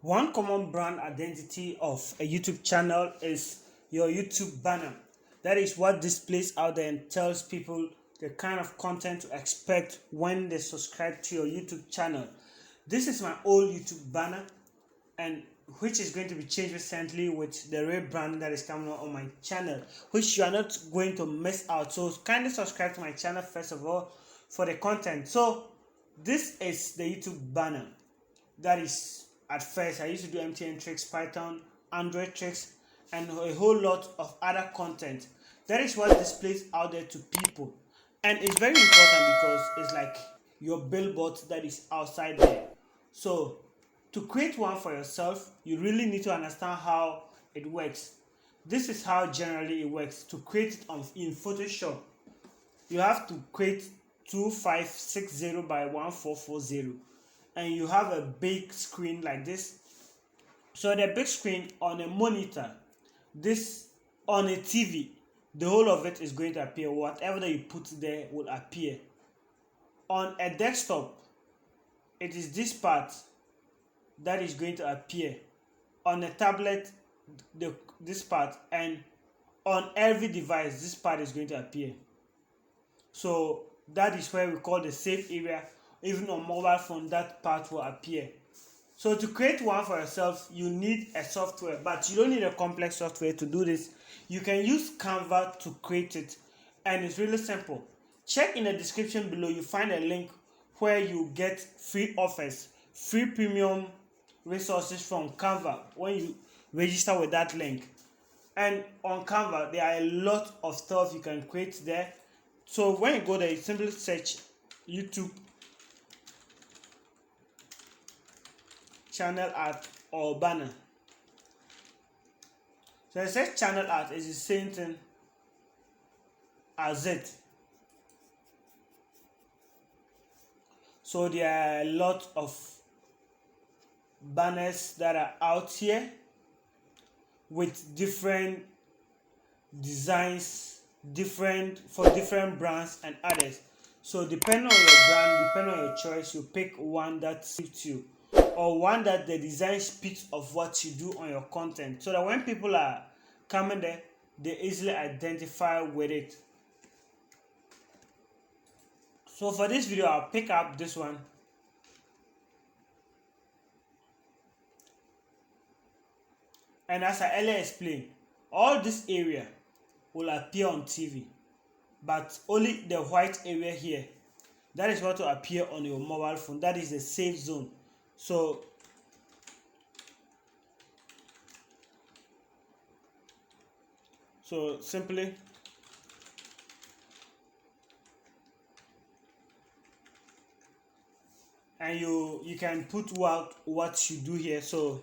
One common brand identity of a YouTube channel is your YouTube banner. That is what displays out there and tells people the kind of content to expect when they subscribe to your YouTube channel. This is my old YouTube banner, and which is going to be changed recently with the rebrand that is coming on my channel, which you are not going to miss out. So kindly subscribe to my channel first of all for the content. So this is the YouTube banner. That is, at first I used to do MTN tricks, Python, Android tricks, and a whole lot of other content. That is what displays out there to people, and it's very important because it's like your billboard that is outside there. So to create one for yourself, you really need to understand how it works. This is how generally it works. To create it in Photoshop, you have to create 2560 by 1440, and you have a big screen like this. So the big screen on a monitor, this on a TV, the whole of it is going to appear. Whatever that you put there will appear. On a desktop, it is this part that is going to appear. On a tablet, this part, and on every device, this part is going to appear. So that is where we call the safe area. Even on mobile phone, that part will appear. So to create one for yourself, you need a software, but you don't need a complex software to do this. You can use Canva to create it, and it's really simple. Check in the description below, you find a link where you get free offers, free premium resources from Canva when you register with that link. And on Canva, there are a lot of stuff you can create there. So when you go there, you simply search YouTube channel art or banner. So I said channel art is the same thing as it. So there are a lot of banners that are out here with different designs, for different brands and others. So depending on your brand, depending on your choice, you pick one that suits you, or one that the design speaks of what you do on your content, so that when people are coming there, they easily identify with it. So for this video, I'll pick up this one. And as I earlier explained, all this area will appear on TV, but only the white area here, that is what will appear on your mobile phone. That is the safe zone. So simply and you can put what you do here. So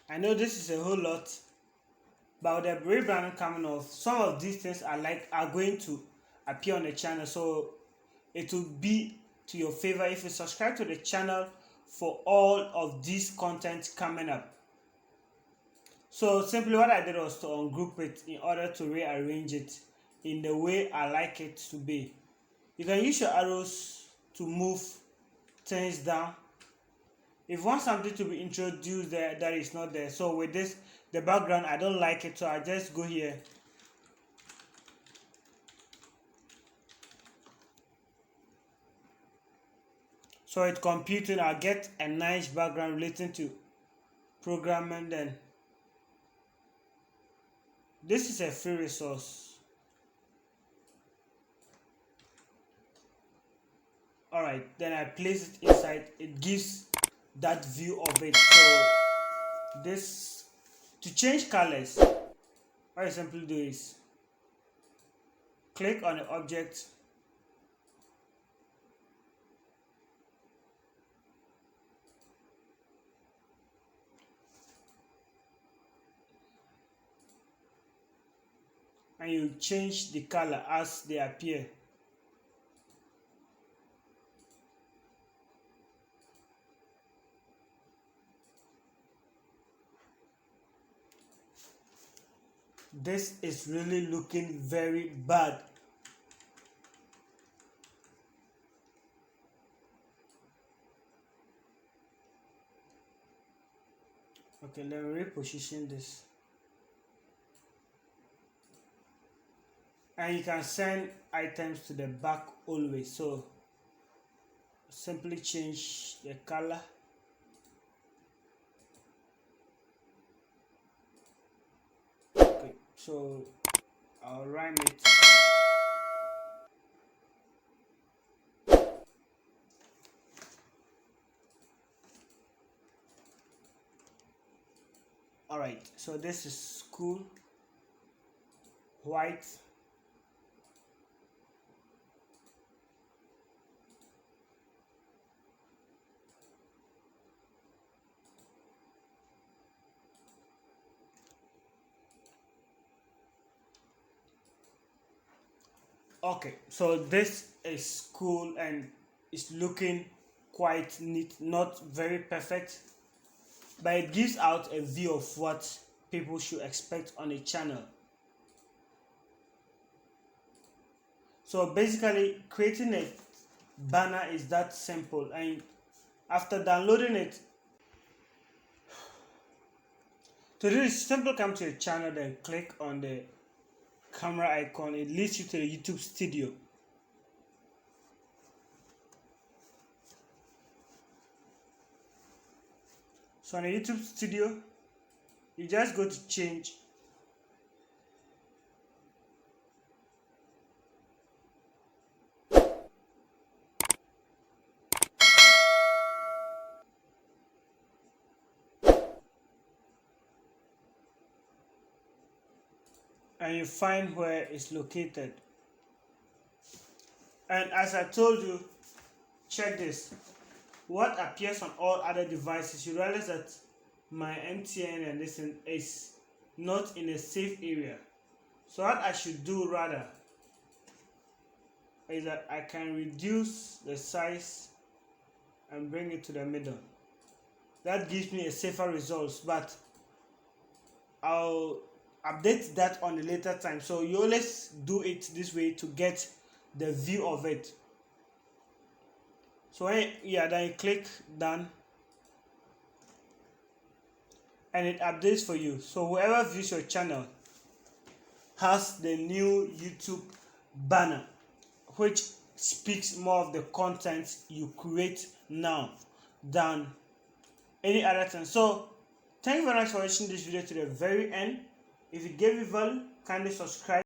I know this is a whole lot, but with the rebranding coming off, some of these things are going to appear on the channel. So it will be to your favor if you subscribe to the channel for all of this content coming up. So simply what I did was to ungroup it in order to rearrange it in the way I like it to be. You can use your arrows to move things down. If you want something to be introduced there that is not there, so with this, the background, I don't like it, so I just go here. So it's computing, I'll get a nice background relating to programming. Then this is a free resource. Alright, then I place it inside. It gives that view of it. So this, to change colors, what you simply do is click on the object, and you change the color as they appear. This is really looking very bad. Okay, let me reposition this. And you can send items to the back always. So simply change the color. Okay, so I'll rhyme it. Alright, so this is cool. White. Okay, so this is cool and it's looking quite neat, not very perfect, but it gives out a view of what people should expect on a channel. So basically, creating a banner is that simple, and after downloading it, to do this, simply come to your channel, then click on the camera icon. It leads you to the YouTube studio. So on the YouTube studio, you just go to change. And you find where it's located. And as I told you, check this. What appears on all other devices, you realize that my MTN and this is not in a safe area. So what I should do rather is that I can reduce the size and bring it to the middle. That gives me a safer results, but I'll update that on a later time. So you always do it this way to get the view of it. So then you click done and it updates for you. So whoever views your channel has the new YouTube banner, which speaks more of the content you create now than any other time. So thank you very much for watching this video to the very end. If it gave you value, kindly subscribe.